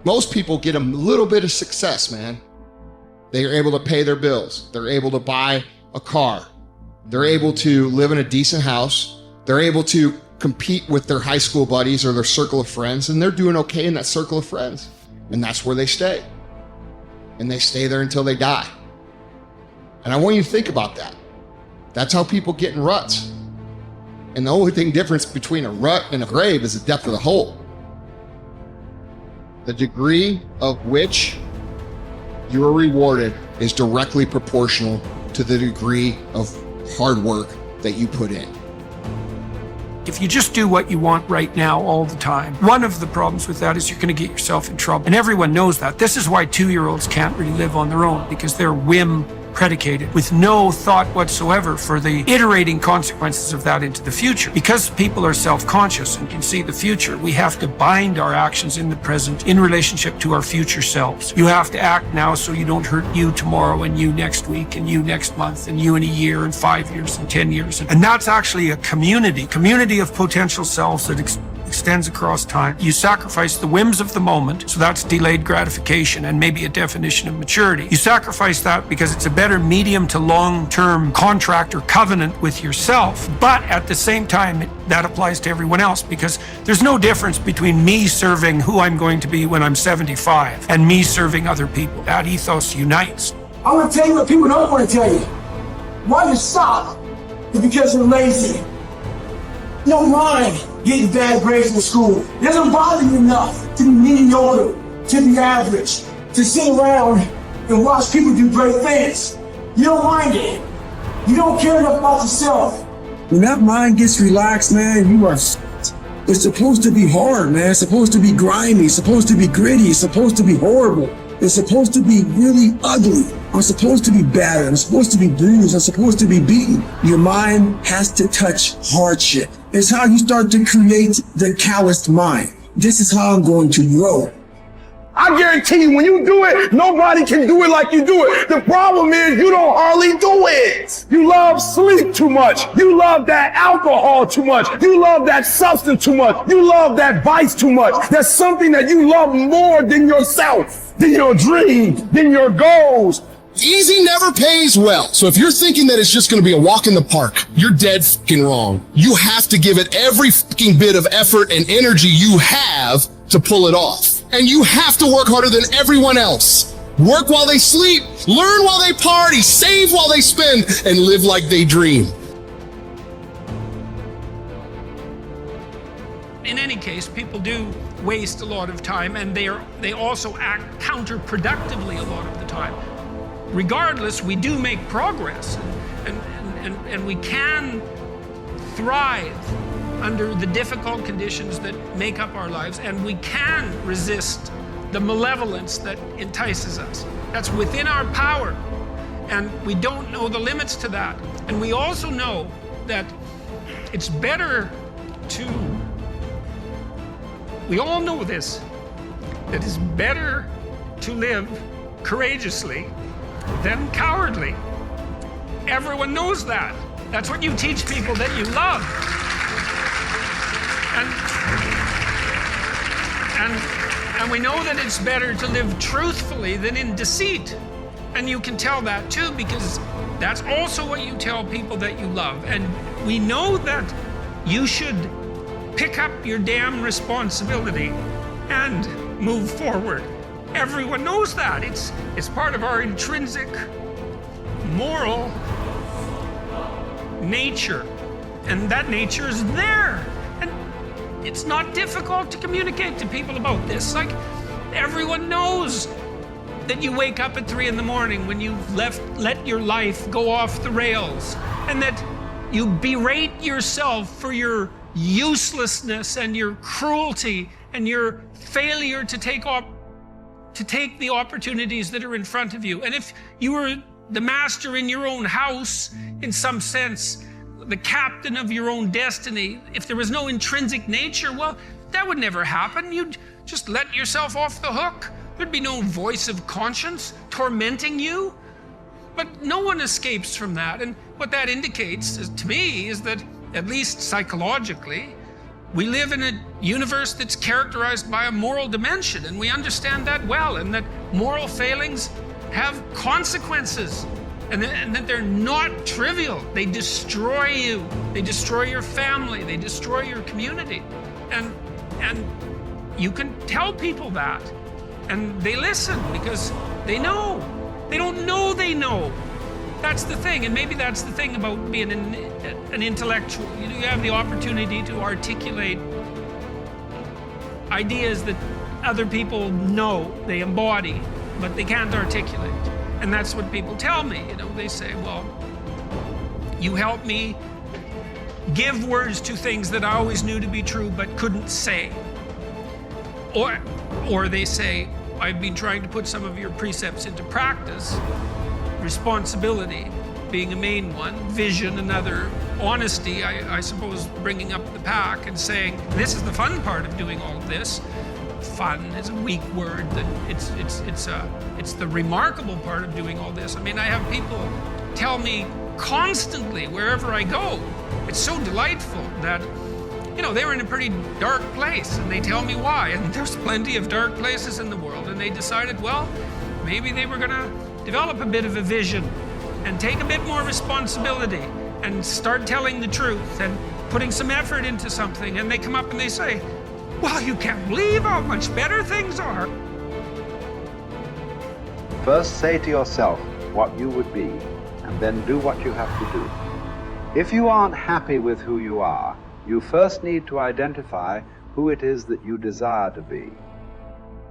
Most people get a little bit of success, man. They are able to pay their bills. They're able to buy a car. They're able to live in a decent house. They're able to compete with their high school buddies or their circle of friends, and they're doing okay in that circle of friends. And that's where they stay. And they stay there until they die. And I want you to think about that. That's how people get in ruts. And the only difference between a rut and a grave is the depth of the hole. The degree of which you are rewarded is directly proportional to the degree of hard work that you put in. If you just do what you want right now all the time, one of the problems with that is you're going to get yourself in trouble. And everyone knows that. This is why 2-year-olds can't really live on their own, because they're whim predicated with no thought whatsoever for the iterating consequences of that into the future. Because people are self-conscious and can see the future, we have to bind our actions in the present in relationship to our future selves. You have to act now so you don't hurt you tomorrow and you next week and you next month and you in a year and 5 years and 10 years. And that's actually a community of potential selves that extends across time. You sacrifice the whims of the moment, so that's delayed gratification and maybe a definition of maturity. You sacrifice that because it's a better medium to long-term contract or covenant with yourself, but at the same time, that applies to everyone else, because there's no difference between me serving who I'm going to be when I'm 75 and me serving other people. That ethos unites. I'm gonna tell you what people don't want to tell you. Why you stop is because you're lazy. You don't mind getting bad grades in school. It doesn't bother you enough to be mediocre, to be average, to sit around and watch people do great things. You don't mind it. You don't care enough about yourself. When that mind gets relaxed, man, you are it's supposed to be hard, man. It's supposed to be grimy. It's supposed to be gritty. It's supposed to be horrible. It's supposed to be really ugly. I'm supposed to be battered. I'm supposed to be bruised. I'm supposed to be beaten. Your mind has to touch hardship. It's how you start to create the calloused mind. This is how I'm going to grow. I guarantee you, when you do it, nobody can do it like you do it. The problem is you don't hardly do it. You love sleep too much. You love that alcohol too much. You love that substance too much. You love that vice too much. There's something that you love more than yourself, than your dreams, than your goals. Easy never pays well. So if you're thinking that it's just going to be a walk in the park, you're dead fucking wrong. You have to give it every fucking bit of effort and energy you have to pull it off. And you have to work harder than everyone else. Work while they sleep, learn while they party, save while they spend, and live like they dream. In any case, people do waste a lot of time, and they also act counterproductively a lot of the time. Regardless, we do make progress, and we can thrive under the difficult conditions that make up our lives, and we can resist the malevolence that entices us. That's within our power, and we don't know the limits to that. And we also know that it's better to, we all know this, that it's better to live courageously than cowardly. Everyone knows that. That's what you teach people that you love. And we know that it's better to live truthfully than in deceit. And you can tell that too, because that's also what you tell people that you love. And we know that you should pick up your damn responsibility and move forward. Everyone knows that. It's part of our intrinsic moral nature. And that nature is there. And it's not difficult to communicate to people about this. Like, everyone knows that you wake up at 3 in the morning when you've let your life go off the rails, and that you berate yourself for your uselessness and your cruelty and your failure to take the opportunities that are in front of you. And if you were the master in your own house, in some sense, the captain of your own destiny, if there was no intrinsic nature, well, that would never happen. You'd just let yourself off the hook. There'd be no voice of conscience tormenting you. But no one escapes from that. And what that indicates to me is that, at least psychologically, We live in a universe that's characterized by a moral dimension, and we understand that well, and that moral failings have consequences, and that they're not trivial. They destroy you. They destroy your family. They destroy your community. And you can tell people that, and they listen because they know. They don't know they know. That's the thing, and maybe that's the thing about being an intellectual. You have the opportunity to articulate ideas that other people know, they embody, but they can't articulate. And that's what people tell me. They say, well, you help me give words to things that I always knew to be true but couldn't say. Or they say, I've been trying to put some of your precepts into practice. Responsibility being a main one, vision another, honesty, I suppose, bringing up the pack and saying, this is the fun part of doing all of this. Fun is a weak word. That it's the remarkable part of doing all this. I mean, I have people tell me constantly wherever I go, it's so delightful that, they were in a pretty dark place, and they tell me why. And there's plenty of dark places in the world, and they decided, well, maybe they were gonna develop a bit of a vision and take a bit more responsibility and start telling the truth and putting some effort into something. And they come up and they say, wow, you can't believe how much better things are. First say to yourself what you would be, and then do what you have to do. If you aren't happy with who you are, you first need to identify who it is that you desire to be.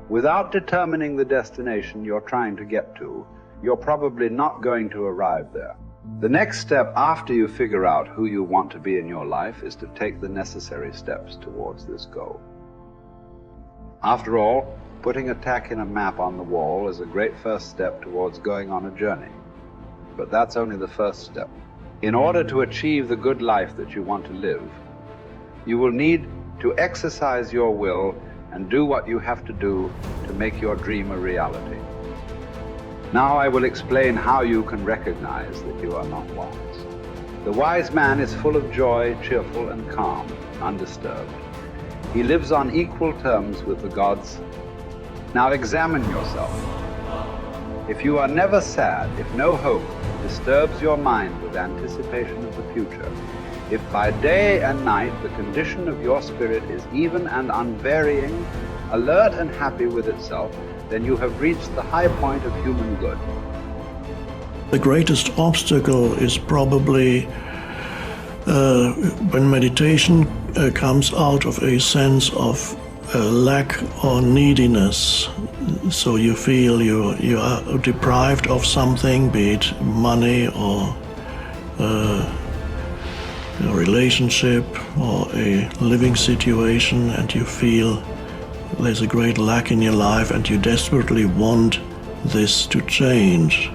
Without determining the destination you're trying to get to, you're probably not going to arrive there. The next step after you figure out who you want to be in your life is to take the necessary steps towards this goal. After all, putting a tack in a map on the wall is a great first step towards going on a journey. But that's only the first step. In order to achieve the good life that you want to live, you will need to exercise your will and do what you have to do to make your dream a reality. Now I will explain how you can recognize that you are not wise. The wise man is full of joy, cheerful and calm, undisturbed. He lives on equal terms with the gods. Now examine yourself. If you are never sad, if no hope disturbs your mind with anticipation of the future, if by day and night the condition of your spirit is even and unvarying, alert and happy with itself, then you have reached the high point of human good. The greatest obstacle is probably when meditation comes out of a sense of lack or neediness. So you feel you are deprived of something, be it money or a relationship or a living situation, and you feel there's a great lack in your life and you desperately want this to change.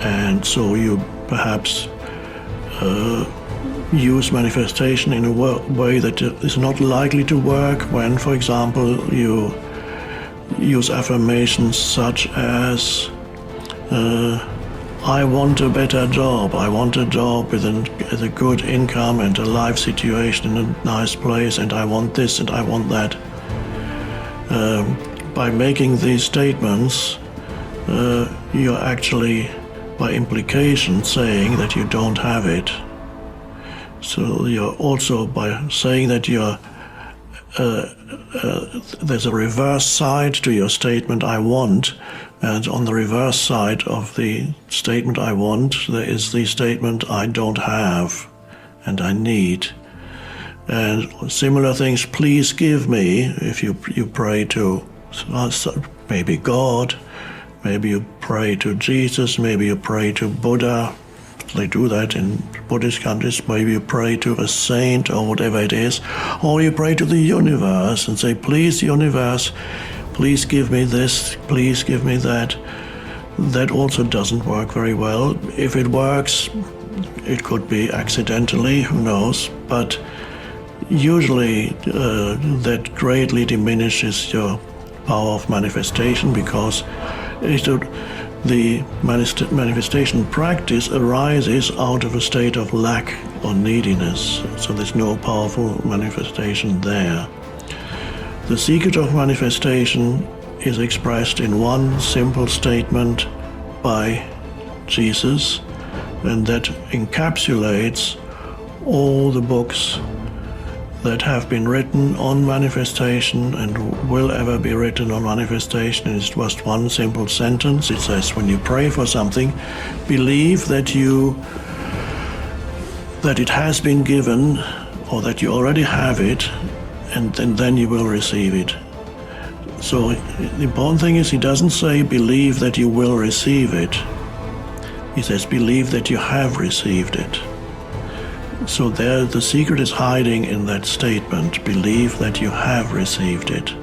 And so you perhaps use manifestation in a way that is not likely to work when, for example, you use affirmations such as I want a better job, I want a job with a good income and a life situation in a nice place, and I want this and I want that. By making these statements, you're actually, by implication, saying that you don't have it. So you're also, by saying that you're there's a reverse side to your statement, I want, and on the reverse side of the statement, I want, there is the statement, I don't have, and I need. And similar things, please give me, if you pray to maybe God, maybe you pray to Jesus, maybe you pray to Buddha. They do that in Buddhist countries. Maybe you pray to a saint or whatever it is, or you pray to the universe and say, please, universe, please give me this, please give me that. That also doesn't work very well. If it works, it could be accidentally, who knows, but usually that greatly diminishes your power of manifestation, because the manifestation practice arises out of a state of lack or neediness. So there's no powerful manifestation there. The secret of manifestation is expressed in one simple statement by Jesus, and that encapsulates all the books that have been written on manifestation and will ever be written on manifestation. It's just one simple sentence. It says, when you pray for something, believe that it has been given, or that you already have it, and then you will receive it. So the important thing is, he doesn't say believe that you will receive it. He says believe that you have received it. So there, the secret is hiding in that statement, believe that you have received it.